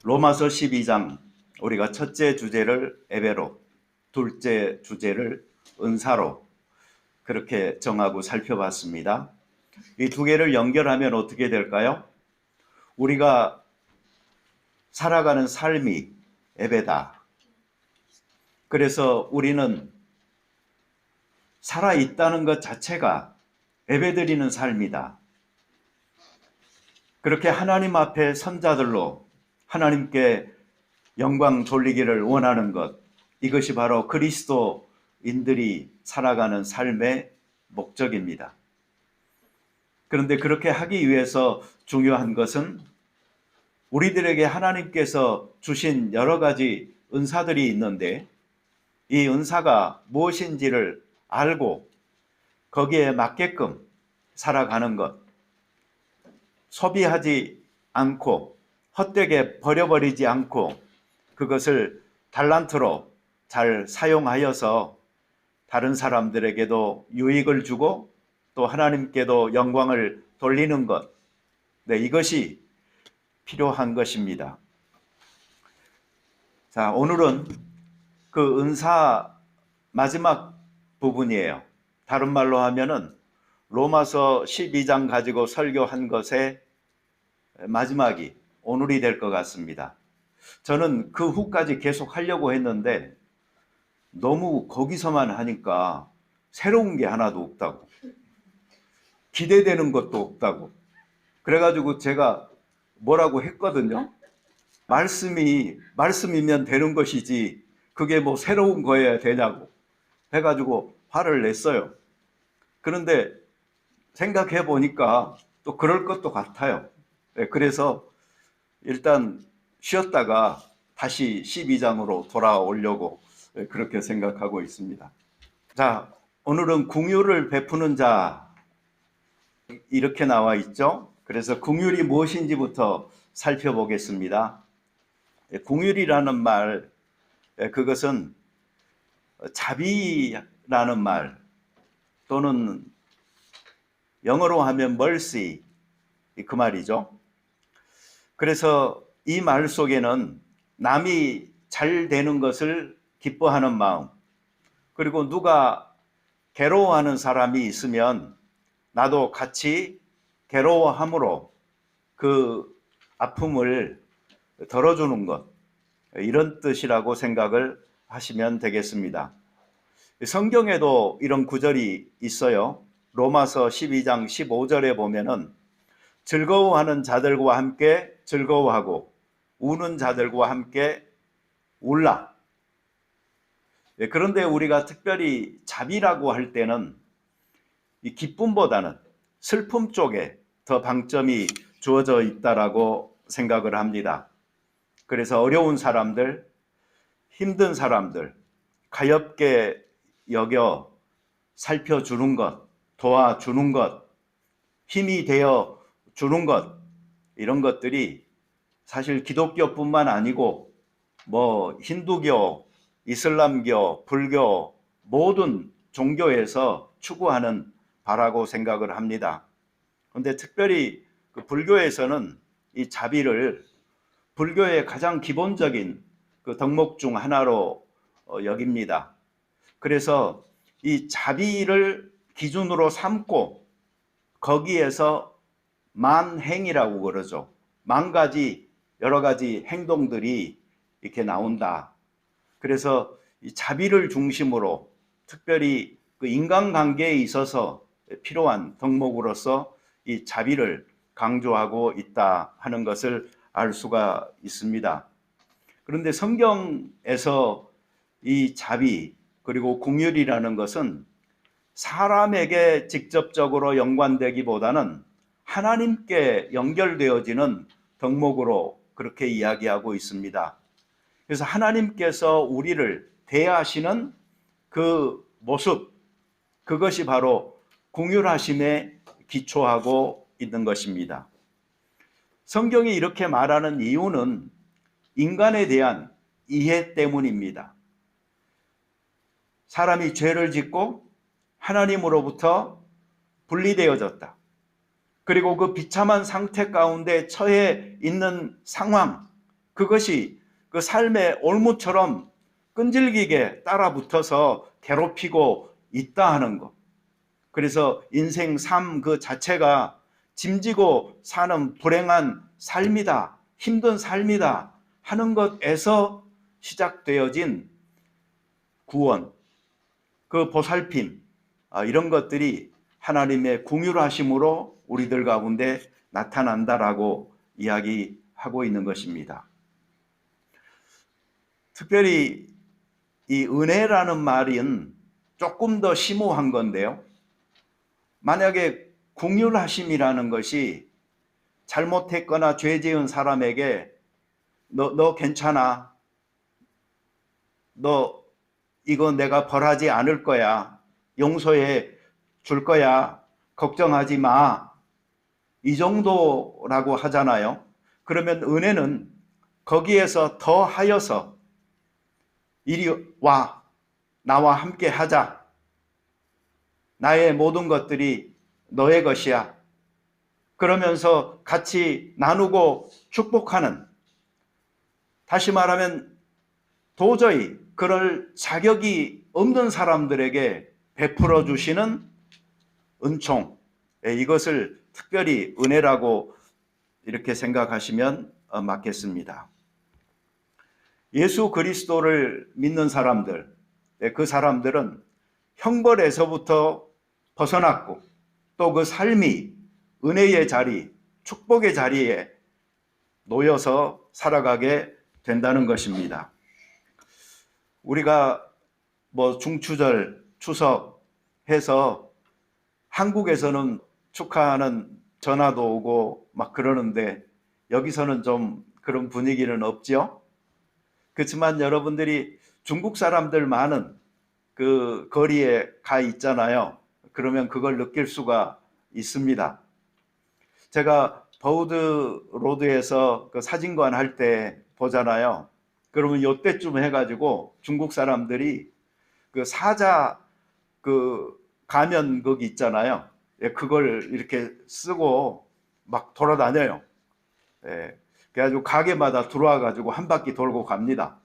로마서 12장 우리가 첫째 주제를 예배로, 둘째 주제를 은사로 그렇게 정하고 살펴봤습니다. 이 두 개를 연결하면 어떻게 될까요? 우리가 살아가는 삶이 예배다. 그래서 우리는 살아있다는 것 자체가 예배드리는 삶이다. 그렇게 하나님 앞에 선자들로 하나님께 영광 돌리기를 원하는 것, 이것이 바로 그리스도인들이 살아가는 삶의 목적입니다. 그런데 그렇게 하기 위해서 중요한 것은 우리들에게 하나님께서 주신 여러 가지 은사들이 있는데 이 은사가 무엇인지를 알고 거기에 맞게끔 살아가는 것, 소비하지 않고 헛되게 버려버리지 않고 그것을 달란트로 잘 사용하여서 다른 사람들에게도 유익을 주고 또 하나님께도 영광을 돌리는 것, 이것이 필요한 것입니다. 자, 오늘은 그 은사 마지막 부분이에요. 다른 말로 하면은 로마서 12장 가지고 설교한 것의 마지막이 오늘이 될 것 같습니다. 저는 그 후까지 계속 하려고 했는데 너무 거기서만 하니까 새로운 게 하나도 없다고, 기대되는 것도 없다고, 그래가지고 제가 뭐라고 했거든요. 말씀이면 되는 것이지 그게 뭐 새로운 거여야 되냐고 해가지고 화를 냈어요. 그런데 생각해 보니까 또 그럴 것도 같아요. 그래서 일단 쉬었다가 다시 12장으로 돌아오려고 그렇게 생각하고 있습니다. 자, 오늘은 긍휼을 베푸는 자 이렇게 나와 있죠. 그래서 긍휼이 무엇인지부터 살펴보겠습니다. 긍휼이라는 말, 그것은 자비라는 말 또는 영어로 하면 mercy, 그 말이죠. 그래서 이 말 속에는 남이 잘 되는 것을 기뻐하는 마음, 그리고 누가 괴로워하는 사람이 있으면 나도 같이 괴로워함으로 그 아픔을 덜어주는 것, 이런 뜻이라고 생각을 하시면 되겠습니다. 성경에도 이런 구절이 있어요. 로마서 12장 15절에 보면은 즐거워하는 자들과 함께 즐거워하고 우는 자들과 함께 울라. 그런데 우리가 특별히 자비라고 할 때는 이 기쁨보다는 슬픔 쪽에 더 방점이 주어져 있다라고 생각을 합니다. 그래서 어려운 사람들, 힘든 사람들 가엾게 여겨 살펴주는 것, 도와주는 것, 힘이 되어 주는 것, 이런 것들이 사실 기독교뿐만 아니고 뭐 힌두교, 이슬람교, 불교 모든 종교에서 추구하는 바라고 생각을 합니다. 그런데 특별히 그 불교에서는 이 자비를 불교의 가장 기본적인 그 덕목 중 하나로 여깁니다. 그래서 이 자비를 기준으로 삼고 거기에서 만행이라고 그러죠. 만 가지 여러 가지 행동들이 이렇게 나온다. 그래서 이 자비를 중심으로 특별히 그 인간관계에 있어서 필요한 덕목으로서 이 자비를 강조하고 있다 하는 것을 알 수가 있습니다. 그런데 성경에서 이 자비 그리고 긍휼이라는 것은 사람에게 직접적으로 연관되기보다는 하나님께 연결되어지는 덕목으로 그렇게 이야기하고 있습니다. 그래서 하나님께서 우리를 대하시는 그 모습, 그것이 바로 긍휼하심에 기초하고 있는 것입니다. 성경이 이렇게 말하는 이유는 인간에 대한 이해 때문입니다. 사람이 죄를 짓고 하나님으로부터 분리되어졌다. 그리고 그 비참한 상태 가운데 처해 있는 상황, 그것이 그 삶의 올무처럼 끈질기게 따라붙어서 괴롭히고 있다 하는 것. 그래서 인생 삶 그 자체가 짐지고 사는 불행한 삶이다, 힘든 삶이다 하는 것에서 시작되어진 구원, 그 보살핌, 이런 것들이 하나님의 긍휼하심으로 우리들 가운데 나타난다라고 이야기하고 있는 것입니다. 특별히 이 은혜라는 말은 조금 더 심오한 건데요. 만약에 긍휼하심이라는 것이 잘못했거나 죄 지은 사람에게 너 괜찮아, 너 이거 내가 벌하지 않을 거야, 용서해 줄 거야, 걱정하지 마, 이 정도라고 하잖아요. 그러면 은혜는 거기에서 더 하여서 이리 와, 나와 함께 하자, 나의 모든 것들이 너의 것이야, 그러면서 같이 나누고 축복하는, 다시 말하면 도저히 그럴 자격이 없는 사람들에게 베풀어 주시는 은총, 이것을 특별히 은혜라고 이렇게 생각하시면 맞겠습니다. 예수 그리스도를 믿는 사람들, 그 사람들은 형벌에서부터 벗어났고 또 그 삶이 은혜의 자리, 축복의 자리에 놓여서 살아가게 된다는 것입니다. 우리가 중추절, 추석 해서 한국에서는 축하하는 전화도 오고 막 그러는데 여기서는 좀 그런 분위기는 없죠. 그렇지만 여러분들이 중국 사람들 많은 그 거리에 가 있잖아요. 그러면 그걸 느낄 수가 있습니다. 제가 버우드 로드에서 그 사진관 할 때 보잖아요. 그러면 요때쯤 해가지고 중국 사람들이 그 사자 그 가면 거기 있잖아요. 그걸 이렇게 쓰고 막 돌아다녀요. 그래가지고 가게마다 들어와 가지고 한 바퀴 돌고 갑니다.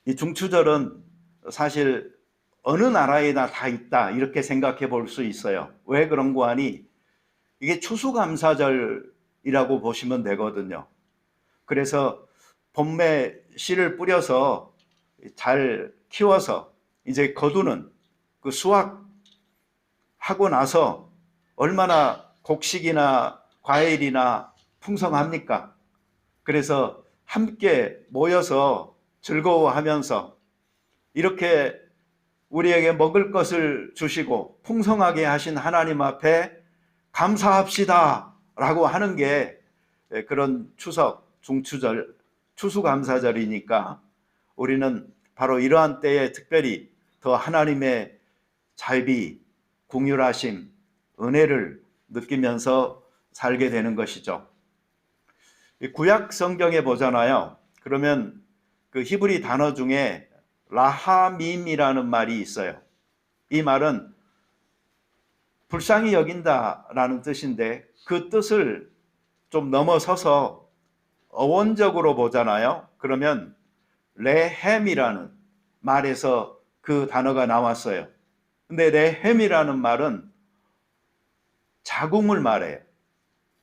이 중추절은 사실 어느 나라에나 다 있다 이렇게 생각해 볼 수 있어요. 왜 그런 거 하니 이게 추수감사절이라고 보시면 되거든요. 그래서 봄에 씨를 뿌려서 잘 키워서 이제 거두는 그 수확하고 나서 얼마나 곡식이나 과일이나 풍성합니까? 그래서 함께 모여서 즐거워하면서 이렇게 우리에게 먹을 것을 주시고 풍성하게 하신 하나님 앞에 감사합시다 라고 하는 게 그런 추석, 중추절, 추수감사절이니까 우리는 바로 이러한 때에 특별히 더 하나님의 자비, 긍휼하심, 은혜를 느끼면서 살게 되는 것이죠. 구약 성경에 보잖아요. 그러면 그 히브리 단어 중에 라하밈이라는 말이 있어요. 이 말은 불쌍히 여긴다라는 뜻인데 그 뜻을 좀 넘어서서 어원적으로 보잖아요. 그러면 레헴이라는 말에서 그 단어가 나왔어요. 근데 레헴이라는 말은 자궁을 말해요.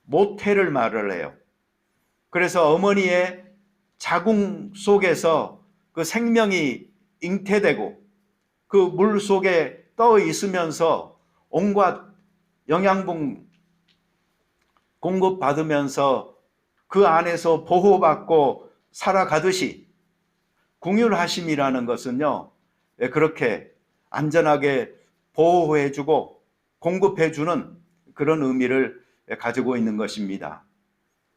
모태를 말을 해요. 그래서 어머니의 자궁 속에서 그 생명이 잉태되고 그 물 속에 떠 있으면서 온갖 영양분 공급받으면서 그 안에서 보호받고 살아가듯이 긍휼하심이라는 것은요, 그렇게 안전하게 보호해주고 공급해주는 그런 의미를 가지고 있는 것입니다.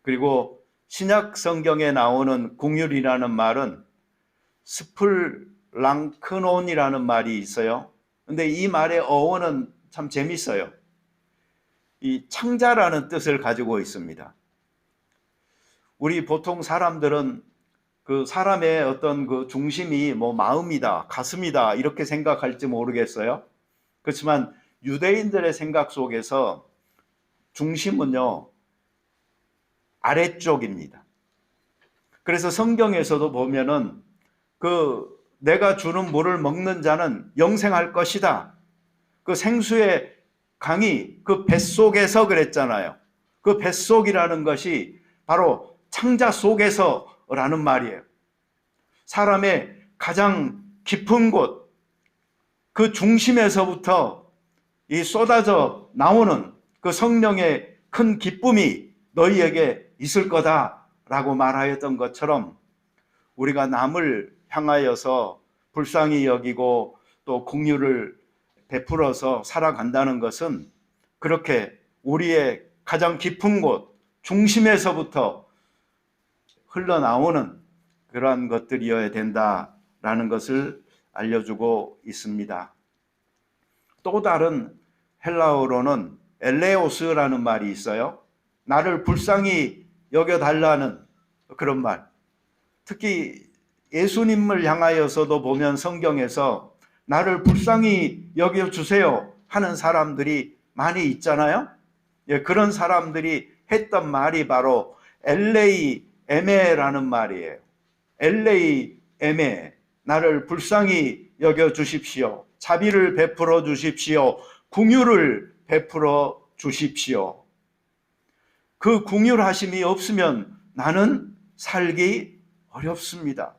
그리고 신약 성경에 나오는 긍휼이라는 말은 스플랑크논이라는 말이 있어요. 근데 이 말의 어원은 참 재밌어요. 이 창자라는 뜻을 가지고 있습니다. 우리 보통 사람들은 그 사람의 어떤 그 중심이 마음이다, 가슴이다 이렇게 생각할지 모르겠어요. 그렇지만 유대인들의 생각 속에서 중심은요, 아래쪽입니다. 그래서 성경에서도 보면은 내가 주는 물을 먹는 자는 영생할 것이다. 그 생수의 강이 그 뱃속에서 그랬잖아요. 그 뱃속이라는 것이 바로 창자 속에서라는 말이에요. 사람의 가장 깊은 곳, 그 중심에서부터 이 쏟아져 나오는 그 성령의 큰 기쁨이 너희에게 있을 거다라고 말하였던 것처럼 우리가 남을 향하여서 불쌍히 여기고 또 긍휼을 베풀어서 살아간다는 것은 그렇게 우리의 가장 깊은 곳, 중심에서부터 흘러나오는 그러한 것들이어야 된다라는 것을 알려주고 있습니다. 또 다른 헬라어로는 엘레오스라는 말이 있어요. 나를 불쌍히 여겨달라는 그런 말. 특히 예수님을 향하여서도 보면 성경에서 나를 불쌍히 여겨주세요 하는 사람들이 많이 있잖아요. 그런 사람들이 했던 말이 바로 엘레이 에메라는 말이에요. 엘레이 에메, 나를 불쌍히 여겨주십시오. 자비를 베풀어 주십시오. 긍휼을 베풀어 주십시오. 그 긍휼하심이 없으면 나는 살기 어렵습니다.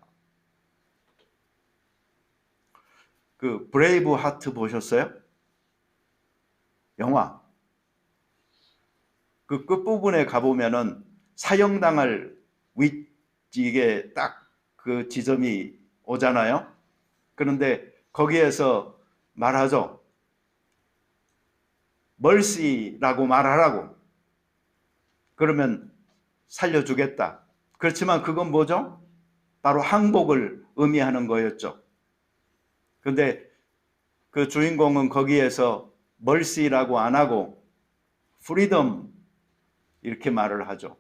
그 브레이브 하트 보셨어요? 영화. 그 끝부분에 가보면은 사형당할 이게 딱 그 지점이 오잖아요. 그런데 거기에서 말하죠. 멀시라고 말하라고. 그러면 살려주겠다. 그렇지만 그건 뭐죠? 바로 항복을 의미하는 거였죠. 그런데 그 주인공은 거기에서 멀시라고 안 하고 프리덤 이렇게 말을 하죠.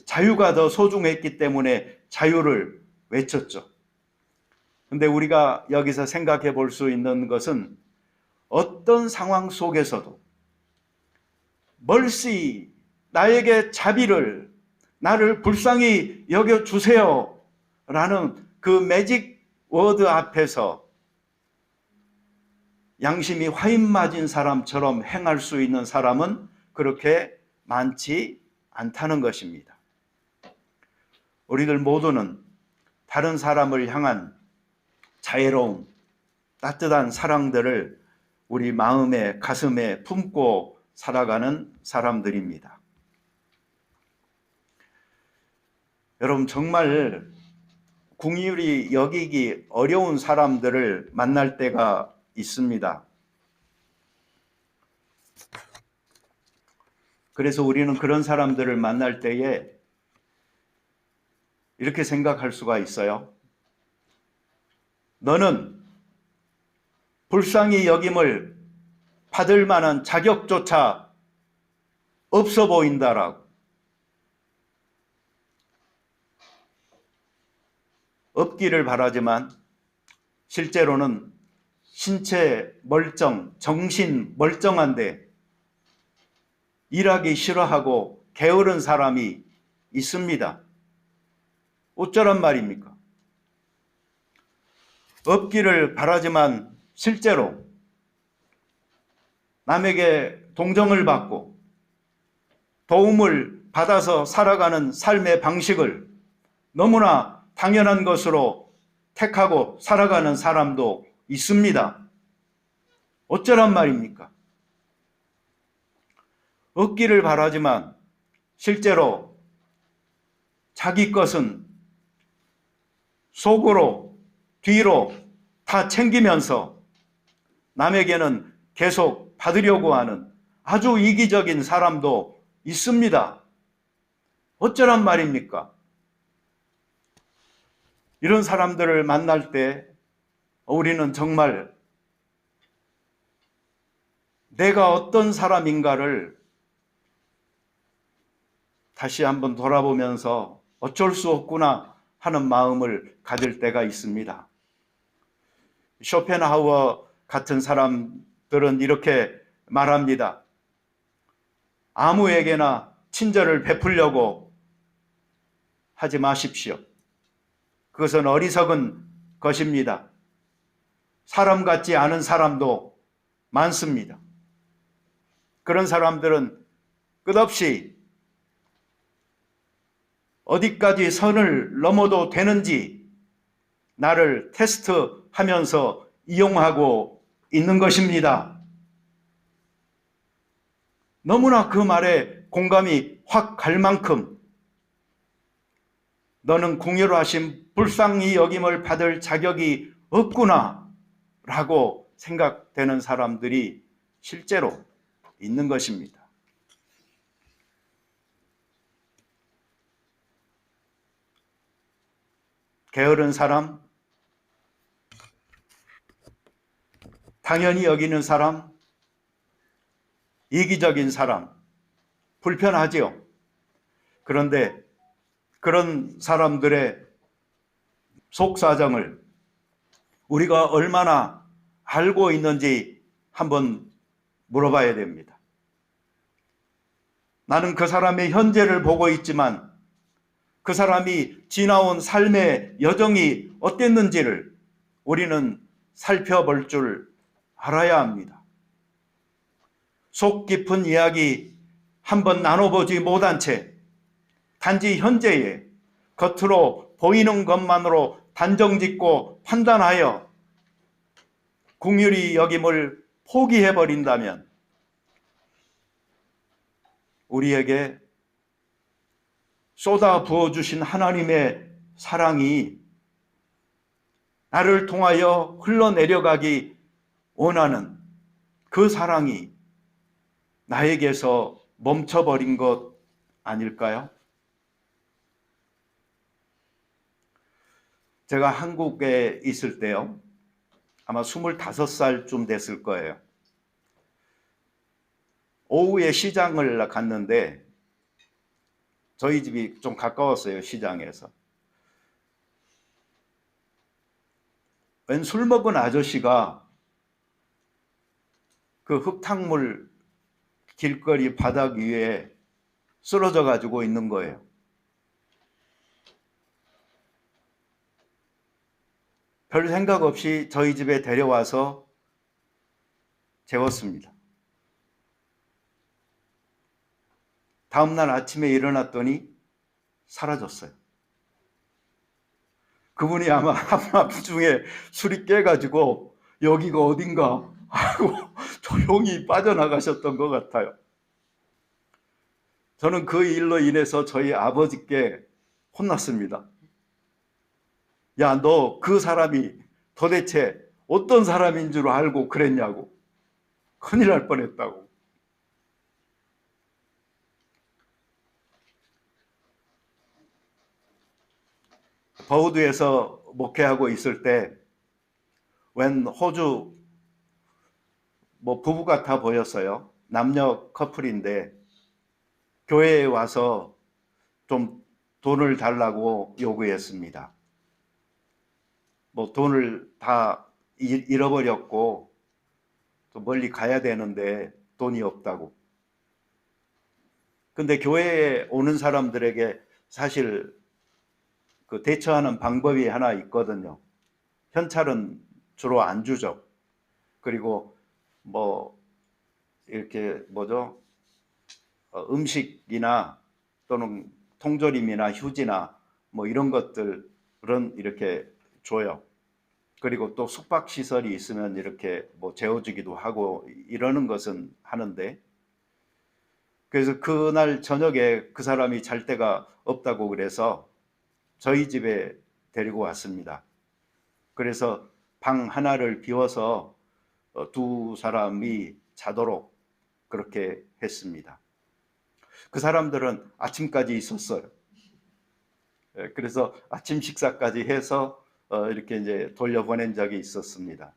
자유가 더 소중했기 때문에 자유를 외쳤죠. 근데 우리가 여기서 생각해 볼 수 있는 것은 어떤 상황 속에서도 멀시, 나에게 자비를, 나를 불쌍히 여겨주세요 라는 그 매직 워드 앞에서 양심이 화인 맞은 사람처럼 행할 수 있는 사람은 그렇게 많지 않다는 것입니다. 우리들 모두는 다른 사람을 향한 자애로움, 따뜻한 사랑들을 우리 마음에, 가슴에 품고 살아가는 사람들입니다. 여러분, 정말 긍휼히 여기기 어려운 사람들을 만날 때가 있습니다. 그래서 우리는 그런 사람들을 만날 때에 이렇게 생각할 수가 있어요. 너는 불쌍히 여김을 받을 만한 자격조차 없어 보인다라고. 없기를 바라지만 실제로는 신체 멀쩡, 정신 멀쩡한데 일하기 싫어하고 게으른 사람이 있습니다. 어쩌란 말입니까? 없기를 바라지만 실제로 남에게 동정을 받고 도움을 받아서 살아가는 삶의 방식을 너무나 당연한 것으로 택하고 살아가는 사람도 있습니다. 어쩌란 말입니까? 얻기를 바라지만 실제로 자기 것은 속으로 뒤로 다 챙기면서 남에게는 계속 받으려고 하는 아주 이기적인 사람도 있습니다. 어쩌란 말입니까? 이런 사람들을 만날 때 우리는 정말 내가 어떤 사람인가를 다시 한번 돌아보면서 어쩔 수 없구나 하는 마음을 가질 때가 있습니다. 쇼펜하우어 같은 사람들은 이렇게 말합니다. 아무에게나 친절을 베풀려고 하지 마십시오. 그것은 어리석은 것입니다. 사람 같지 않은 사람도 많습니다. 그런 사람들은 끝없이 어디까지 선을 넘어도 되는지 나를 테스트하면서 이용하고 있는 것입니다. 너무나 그 말에 공감이 확 갈 만큼 너는 궁휼하심 불쌍히 여김을 받을 자격이 없구나 라고 생각되는 사람들이 실제로 있는 것입니다. 게으른 사람, 당연히 여기는 사람, 이기적인 사람, 불편하지요. 그런데 그런 사람들의 속사정을 우리가 얼마나 알고 있는지 한번 물어봐야 됩니다. 나는 그 사람의 현재를 보고 있지만 그 사람이 지나온 삶의 여정이 어땠는지를 우리는 살펴볼 줄 알아야 합니다. 속 깊은 이야기 한번 나눠보지 못한 채 단지 현재에 겉으로 보이는 것만으로 단정짓고 판단하여 긍휼히 여김을 포기해버린다면 우리에게 쏟아 부어주신 하나님의 사랑이 나를 통하여 흘러내려가기 원하는 그 사랑이 나에게서 멈춰버린 것 아닐까요? 제가 한국에 있을 때요, 아마 25살쯤 됐을 거예요. 오후에 시장을 갔는데 저희 집이 좀 가까웠어요, 시장에서. 웬 술 먹은 아저씨가 그 흙탕물 길거리 바닥 위에 쓰러져 가지고 있는 거예요. 별 생각 없이 저희 집에 데려와서 재웠습니다. 다음날 아침에 일어났더니 사라졌어요. 그분이 아마 한밤중에 술이 깨가지고 여기가 어딘가 하고 조용히 빠져나가셨던 것 같아요. 저는 그 일로 인해서 저희 아버지께 혼났습니다. 야, 너 그 사람이 도대체 어떤 사람인 줄 알고 그랬냐고. 큰일 날 뻔했다고. 버우드에서 목회하고 있을 때 웬 호주 부부 같아 보였어요. 남녀 커플인데 교회에 와서 좀 돈을 달라고 요구했습니다. 돈을 다 잃어버렸고 또 멀리 가야 되는데 돈이 없다고. 근데 교회에 오는 사람들에게 사실 그 대처하는 방법이 하나 있거든요. 현찰은 주로 안 주죠. 그리고 이렇게 음식이나 또는 통조림이나 휴지나 이런 것들은 이렇게 줘요. 그리고 또 숙박시설이 있으면 이렇게 재워주기도 하고 이러는 것은 하는데, 그래서 그날 저녁에 그 사람이 잘 데가 없다고 그래서 저희 집에 데리고 왔습니다. 그래서 방 하나를 비워서 두 사람이 자도록 그렇게 했습니다. 그 사람들은 아침까지 있었어요. 그래서 아침 식사까지 해서 이렇게 이제 돌려보낸 적이 있었습니다.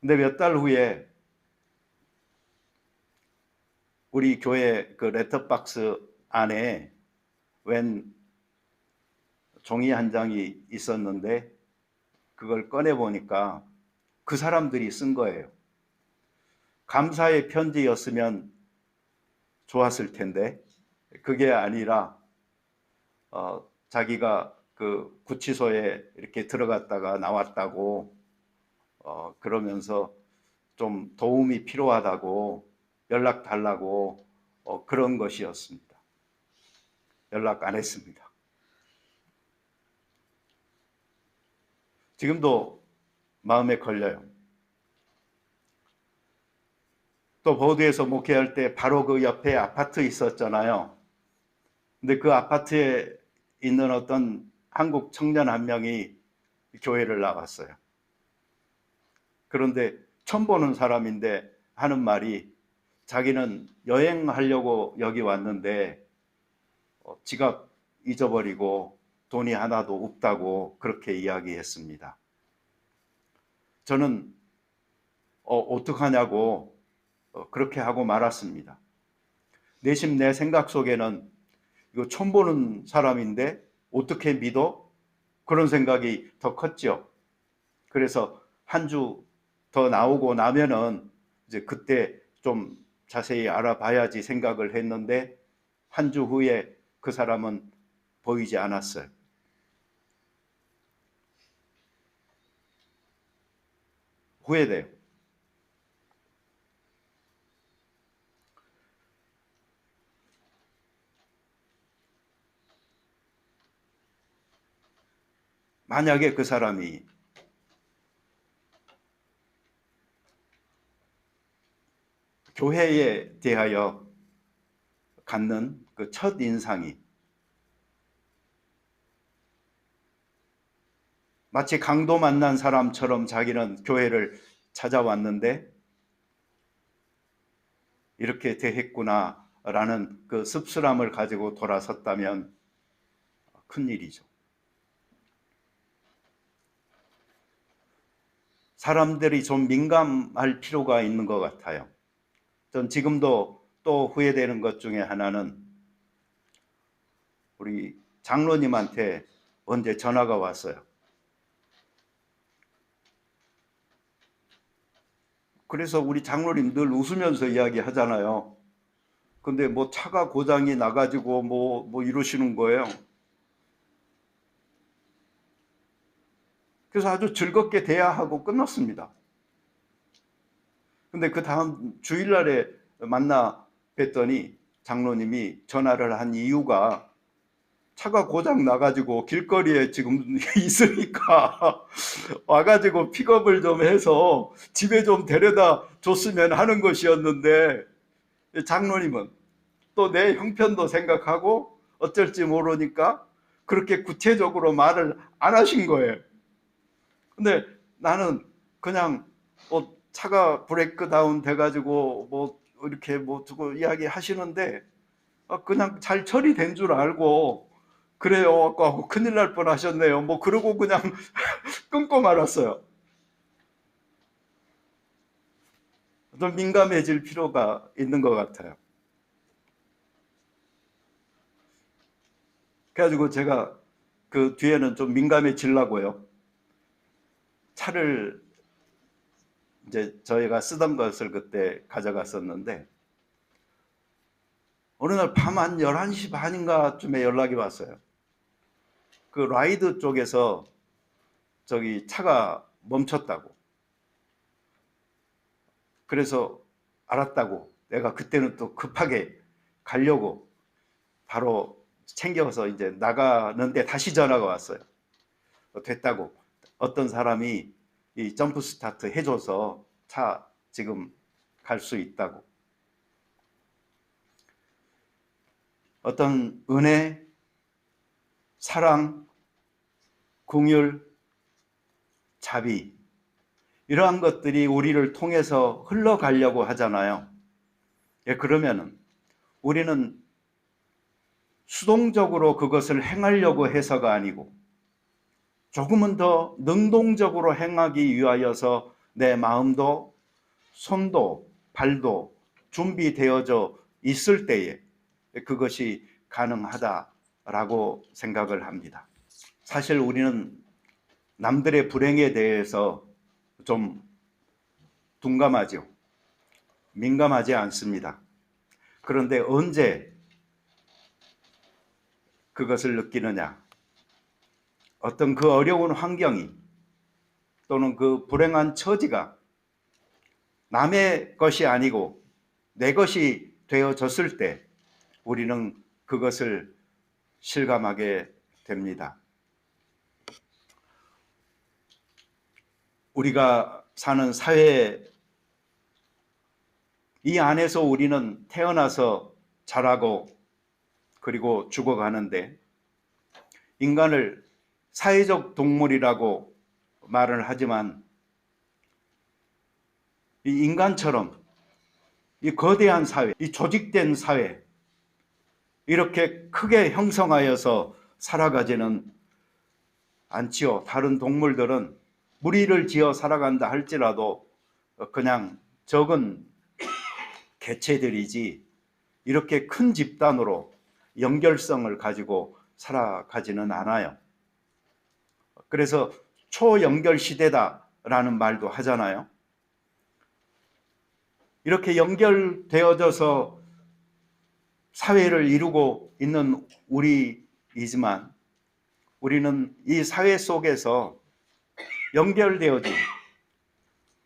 근데 몇 달 후에 우리 교회 그 레터박스 안에 웬 종이 한 장이 있었는데 그걸 꺼내 보니까 그 사람들이 쓴 거예요. 감사의 편지였으면 좋았을 텐데 그게 아니라 자기가 그 구치소에 이렇게 들어갔다가 나왔다고 그러면서 좀 도움이 필요하다고 연락 달라고 그런 것이었습니다. 연락 안 했습니다. 지금도 마음에 걸려요. 또 보드에서 목회할 때 바로 그 옆에 아파트 있었잖아요. 근데 그 아파트에 있는 어떤 한국 청년 한 명이 교회를 나왔어요. 그런데 처음 보는 사람인데 하는 말이 자기는 여행하려고 여기 왔는데 지갑 잊어버리고 돈이 하나도 없다고 그렇게 이야기했습니다. 저는 어떡하냐고 그렇게 하고 말았습니다. 내심 내 생각 속에는 이거 처음 보는 사람인데 어떻게 믿어? 그런 생각이 더 컸죠. 그래서 한 주 더 나오고 나면은 이제 그때 좀 자세히 알아봐야지 생각을 했는데 한 주 후에 그 사람은 보이지 않았어요. 후회돼요. 만약에 그 사람이 교회에 대하여 갖는 그 첫 인상이 마치 강도 만난 사람처럼 자기는 교회를 찾아왔는데 이렇게 대했구나라는 그 씁쓸함을 가지고 돌아섰다면 큰일이죠. 사람들이 좀 민감할 필요가 있는 것 같아요. 전 지금도 또 후회되는 것 중에 하나는 우리 장로님한테 언제 전화가 왔어요. 그래서 우리 장로님 늘 웃으면서 이야기하잖아요. 근데 뭐 차가 고장이 나가지고 뭐 이러시는 거예요. 그래서 아주 즐겁게 대화하고 끝났습니다. 근데 그 다음 주일날에 만나 뵀더니 장로님이 전화를 한 이유가 차가 고장 나가지고 길거리에 지금 있으니까 와가지고 픽업을 좀 해서 집에 좀 데려다 줬으면 하는 것이었는데 장로님은 또 내 형편도 생각하고 어쩔지 모르니까 그렇게 구체적으로 말을 안 하신 거예요. 근데 나는 그냥 뭐 차가 브레이크 다운 돼가지고 뭐 이렇게 뭐 두고 이야기 하시는데 그냥 잘 처리된 줄 알고 그래요 하고 큰일 날 뻔하셨네요 뭐 그러고 그냥 끊고 말았어요. 좀 민감해질 필요가 있는 것 같아요. 그래가지고 제가 그 뒤에는 좀 민감해지려고요. 차를 이제 저희가 쓰던 것을 그때 가져갔었는데 어느 날 밤 한 11시 반인가쯤에 연락이 왔어요. 그 라이드 쪽에서 저기 차가 멈췄다고. 그래서 알았다고. 내가 그때는 또 급하게 가려고 바로 챙겨서 이제 나가는데 다시 전화가 왔어요. 됐다고. 어떤 사람이 이 점프 스타트 해줘서 차 지금 갈 수 있다고. 어떤 은혜, 사랑, 긍휼, 자비 이러한 것들이 우리를 통해서 흘러가려고 하잖아요. 예, 그러면은 우리는 수동적으로 그것을 행하려고 해서가 아니고 조금은 더 능동적으로 행하기 위하여서 내 마음도 손도 발도 준비되어져 있을 때에 그것이 가능하다라고 생각을 합니다. 사실 우리는 남들의 불행에 대해서 좀 둔감하죠. 민감하지 않습니다. 그런데 언제 그것을 느끼느냐? 어떤 그 어려운 환경이 또는 그 불행한 처지가 남의 것이 아니고 내 것이 되어졌을 때 우리는 그것을 실감하게 됩니다. 우리가 사는 사회, 이 안에서 우리는 태어나서 자라고 그리고 죽어가는데, 인간을 사회적 동물이라고 말을 하지만 이 인간처럼 이 거대한 사회, 이 조직된 사회, 이렇게 크게 형성하여서 살아가지는 않지요. 다른 동물들은 무리를 지어 살아간다 할지라도 그냥 적은 개체들이지 이렇게 큰 집단으로 연결성을 가지고 살아가지는 않아요. 그래서 초연결 시대다라는 말도 하잖아요. 이렇게 연결되어져서 사회를 이루고 있는 우리이지만 우리는 이 사회 속에서 연결되어진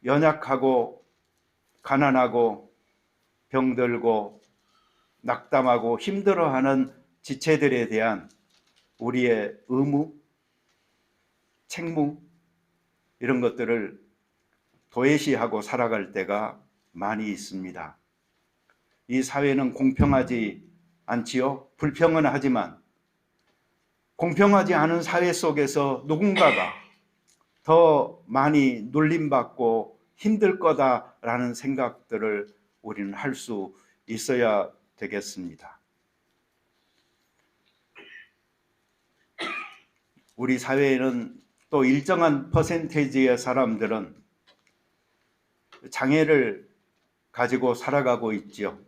연약하고 가난하고 병들고 낙담하고 힘들어하는 지체들에 대한 우리의 의무, 책무, 이런 것들을 도외시하고 살아갈 때가 많이 있습니다. 이 사회는 공평하지 않지요. 불평은 하지만 공평하지 않은 사회 속에서 누군가가 더 많이 놀림받고 힘들 거다라는 생각들을 우리는 할 수 있어야 되겠습니다. 우리 사회에는 또 일정한 퍼센테이지의 사람들은 장애를 가지고 살아가고 있지요.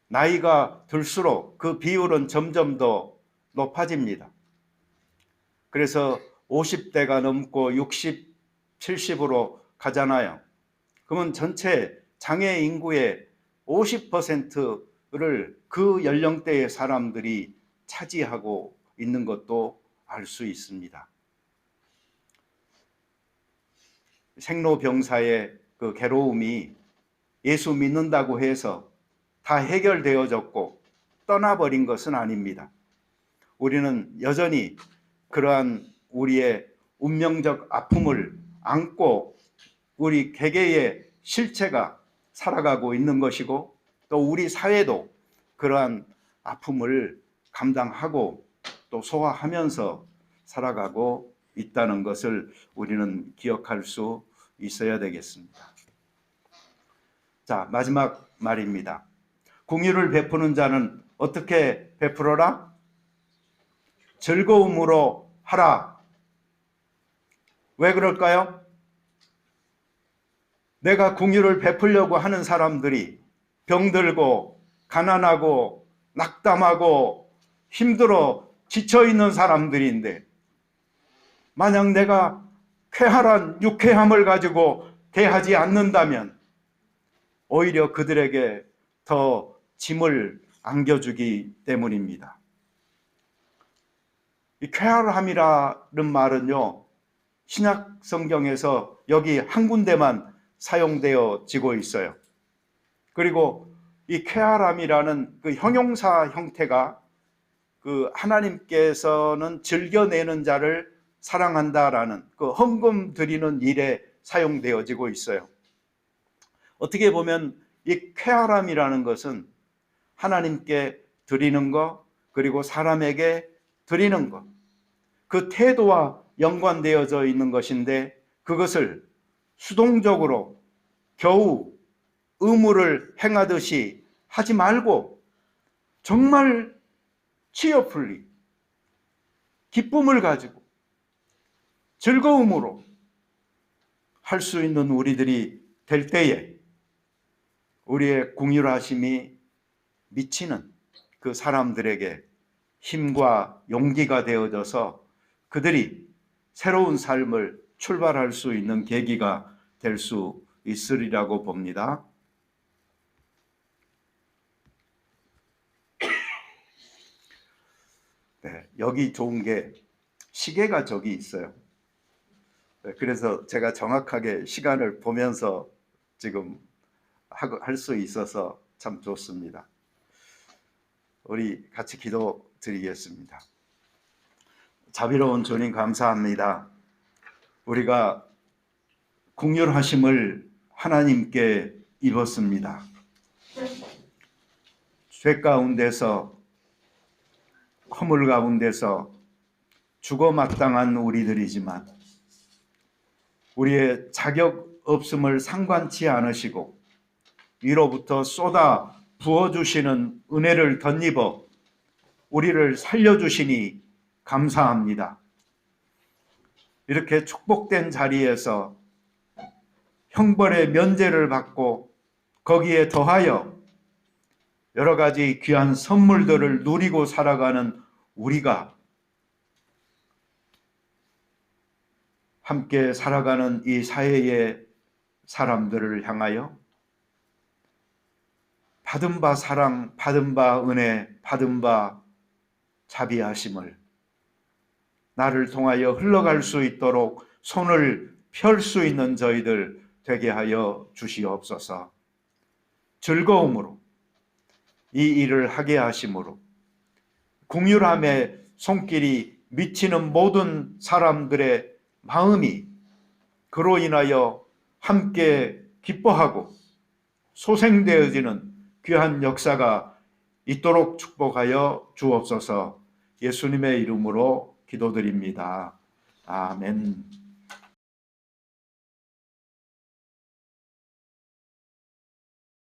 나이가 들수록 그 비율은 점점 더 높아집니다. 그래서 50대가 넘고 60, 70으로 가잖아요. 그러면 전체 장애 인구의 50%를 그 연령대의 사람들이 차지하고 있는 것도 알 수 있습니다. 생로병사의 그 괴로움이 예수 믿는다고 해서 다 해결되어졌고 떠나버린 것은 아닙니다. 우리는 여전히 그러한 우리의 운명적 아픔을 안고 우리 개개의 실체가 살아가고 있는 것이고, 또 우리 사회도 그러한 아픔을 감당하고 또 소화하면서 살아가고 있다는 것을 우리는 기억할 수 있어야 되겠습니다. 자, 마지막 말입니다. 긍휼을 베푸는 자는 어떻게 베풀어라? 즐거움으로 하라. 왜 그럴까요? 내가 긍휼을 베풀려고 하는 사람들이 병들고 가난하고 낙담하고 힘들어 지쳐있는 사람들인데, 만약 내가 쾌활한 유쾌함을 가지고 대하지 않는다면 오히려 그들에게 더 짐을 안겨주기 때문입니다. 이 쾌활함이라는 말은요, 신약 성경에서 여기 한 군데만 사용되어지고 있어요. 그리고 이 쾌활함이라는 그 형용사 형태가 그 하나님께서는 즐겨내는 자를 사랑한다라는 그 헌금 드리는 일에 사용되어지고 있어요. 어떻게 보면 이 쾌활함이라는 것은 하나님께 드리는 것, 그리고 사람에게 드리는 것, 그 태도와 연관되어져 있는 것인데, 그것을 수동적으로 겨우 의무를 행하듯이 하지 말고 정말 치어풀리 기쁨을 가지고 즐거움으로 할 수 있는 우리들이 될 때에 우리의 긍휼하심이 미치는 그 사람들에게 힘과 용기가 되어져서 그들이 새로운 삶을 출발할 수 있는 계기가 될 수 있으리라고 봅니다. 네, 여기 좋은 게 시계가 저기 있어요. 네, 그래서 제가 정확하게 시간을 보면서 지금 할 수 있어서 참 좋습니다. 우리 같이 기도 드리겠습니다. 자비로운 주님 감사합니다. 우리가 긍휼하심을 하나님께 입었습니다. 죄 가운데서, 허물 가운데서 죽어 마땅한 우리들이지만 우리의 자격 없음을 상관치 않으시고 위로부터 쏟아 부어주시는 은혜를 덧입어 우리를 살려주시니 감사합니다. 이렇게 축복된 자리에서 형벌의 면제를 받고 거기에 더하여 여러 가지 귀한 선물들을 누리고 살아가는 우리가 함께 살아가는 이 사회의 사람들을 향하여 받은 바 사랑, 받은 바 은혜, 받은 바 자비하심을 나를 통하여 흘러갈 수 있도록 손을 펼 수 있는 저희들 되게 하여 주시옵소서. 즐거움으로 이 일을 하게 하심으로 긍휼함의 손길이 미치는 모든 사람들의 마음이 그로 인하여 함께 기뻐하고 소생되어지는 귀한 역사가 있도록 축복하여 주옵소서. 예수님의 이름으로 기도드립니다. 아멘.